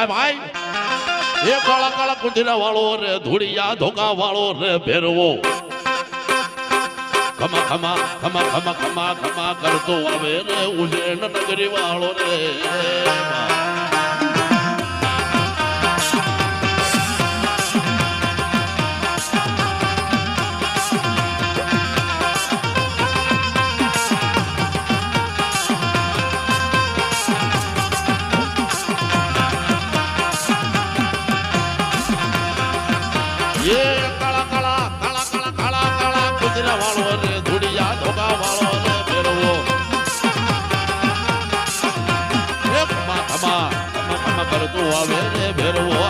ભાઈ એ કાળા કાળા કુંજરા વાળો રે ધૂળિયા ધોકા વાળો રે ભેરવો ખમા ખમા ખમા ખમા ખમા ખમા કરતો આવે રે ઉજેણ નગરી વાળો રે કરતો આવે રે ભેરવો